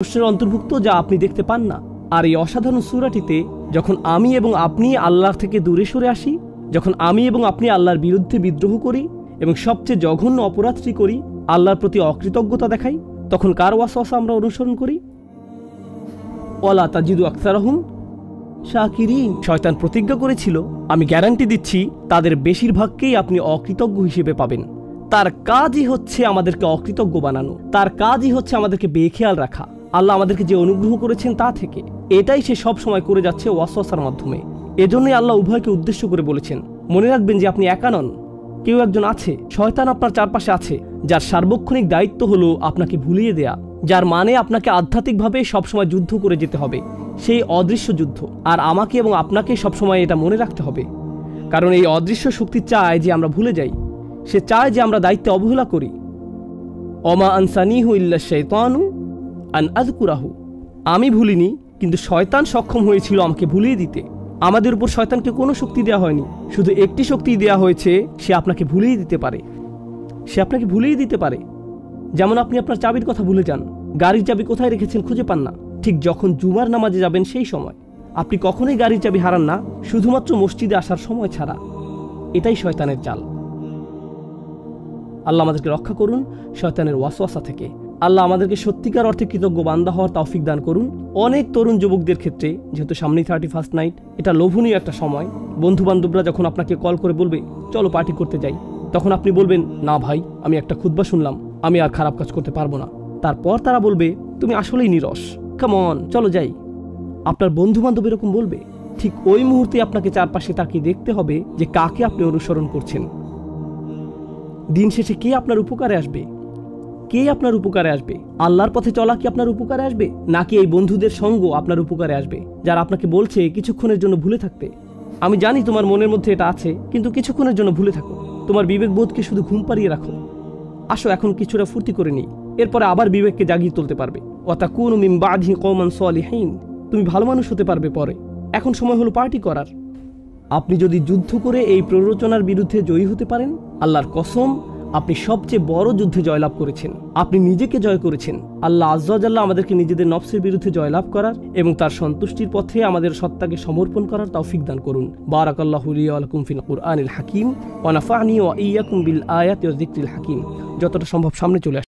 প্রশ্নের অন্তর্ভুক্ত যা আপনি দেখতে পান না। আর এই অসাধারণ সূরাটিতে যখন আমি এবং আপনি আল্লাহর থেকে দূরে সরে আসি, যখন আমি এবং আপনি আল্লাহর বিরুদ্ধে বিদ্রোহ করি এবং সবচেয়ে জঘন্য অপরাধটি করি, আল্লাহর প্রতি অকৃতজ্ঞতা দেখাই, তখন কার ওয়াসওয়াসা আমরা অনুসরণ করি? ওয়ালা তাজিদু আকসারহুম শাকিরিন। শয়তান প্রতিজ্ঞা করেছিল, আমি গ্যারান্টি দিচ্ছি তাদের বেশিরভাগকেই আপনি অকৃতজ্ঞ হিসেবে পাবেন। তার কাজই হচ্ছে আমাদেরকে অকৃতজ্ঞ বানানো, তার কাজই হচ্ছে আমাদেরকে বেখেয়াল রাখা আল্লাহ আমাদেরকে যে অনুগ্রহ করেছেন তা থেকে। এটাই সে সব সময় করে যাচ্ছে ওয়াসওয়াসার মাধ্যমে। এজন্যই আল্লাহ উভয়কে উদ্দেশ্য করে বলেছেন, মনে রাখবেন যে আপনি একা নন, কেউ একজন আছে, শয়তান আপনার চারপাশে আছে, যার সার্বক্ষণিক দায়িত্ব হলো আপনাকে ভুলিয়ে দেয়া, যার মানে আপনাকে আধ্যাত্মিকভাবে সবসময় যুদ্ধ করে যেতে হবে, সেই অদৃশ্য যুদ্ধ। আর আমাকে এবং আপনাকে সবসময় এটা মনে রাখতে হবে, কারণ এই অদৃশ্য শক্তি চায় যে আমরা ভুলে যাই, সে চায় যে আমরা দায়িত্বে অবহেলা করি। অমা আনসানিহু ইল্লা শাইতানু আন আযকুরাহু। আমি ভুলিনি, কিন্তু শয়তান সক্ষম হয়েছিল আমাকে ভুলিয়ে দিতে। আমাদের উপর শয়তানকে কোনো শক্তি দেওয়া হয়নি, শুধু একটি শক্তি দেওয়া হয়েছে, সে আপনাকে ভুলিয়ে দিতে পারে। সে আপনাকে ভুলিয়ে দিতে পারে। যেমন আপনি আপনার চাবির কথা ভুলে যান, গাড়ির চাবি কোথায় রেখেছেন খুঁজে পান না, ঠিক যখন জুমার নামাজে যাবেন সেই সময়। আপনি কখনোই গাড়ির চাবি হারান না, শুধুমাত্র মসজিদে আসার সময় ছাড়া। এটাই শয়তানের চাল। আল্লাহ আমাদেরকে রক্ষা করুন শয়তানের ওয়াসওয়াসা থেকে। আল্লাহ আমাদেরকে সত্যিকার অর্থে কৃতজ্ঞ বান্দা হওয়ার তৌফিক দান করুন। অনেক তরুণ যুবকদের ক্ষেত্রে, যেহেতু সামনেই 31st নাইট, এটা লোভনীয় একটা সময়। বন্ধু বান্ধবরা যখন আপনাকে কল করে বলবে চলো পার্টি করতে যাই, তখন আপনি বলবেন, না ভাই, আমি একটা খুতবা শুনলাম, আমি আর খারাপ কাজ করতে পারবো না। তারপর তারা বলবে, তুমি আসলেই নিরস, কাম অন, চলো যাই। আপনার বন্ধু বান্ধব এরকম বলবে। ঠিক ওই মুহূর্তে আপনাকে চারপাশে তাকিয়ে দেখতে হবে যে কাকে আপনি অনুসরণ করছেন। দিন শেষে কে আপনার উপকারে আসবে? কে আপনার উপকারে আসবে? আল্লাহর পথে চলা কি আপনার উপকারে আসবে, নাকি এই বন্ধুদের সঙ্গ আপনার উপকারে আসবে, যারা আপনাকে বলছে কিছুক্ষণের জন্য ভুলে থাকতে? আমি জানি তোমার মনের মধ্যে এটা আছে, কিন্তু কিছুক্ষণের জন্য ভুলে থাকো। তোমার বিবেকবোধকে শুধু ঘুম পাড়িয়ে রাখো। আসো এখন কিছুটা ফুর্তি করে নিই, এরপরে আবার বিবেককে জাগিয়ে তুলতে পারবে। ওয়াতাকুনু মিন বাদিহি কওমান সালিহিন। তুমি ভালো মানুষ হতে পারবে পরে, এখন সময় হলো পার্টি করার। আপনি যদি যুদ্ধ করে এই প্ররোচনার বিরুদ্ধে জয়ী হতে পারেন, আল্লাহর কসম, আপনি সবচেয়ে বড় যুদ্ধে জয়লাভ করেছেন। আপনি নিজেকে জয় করেছেন। আল্লাহ আযজা ওয়া জাল্লা আমাদেরকে নিজেদের নফসের বিরুদ্ধে জয়লাভ করার এবং তার সন্তুষ্টির পথে আমাদের সত্তাকে সমর্পণ করার তৌফিক দান করুন। বারাকাল্লাহু লি ওয়া লাকুম ফিল কুরআনিল হাকিম ওয়া নাফা'নি ওয়া ইয়্যাকুম বিল আয়াতি ওয়া যিকরিল হাকিম। যতটা সম্ভব সামনে চলে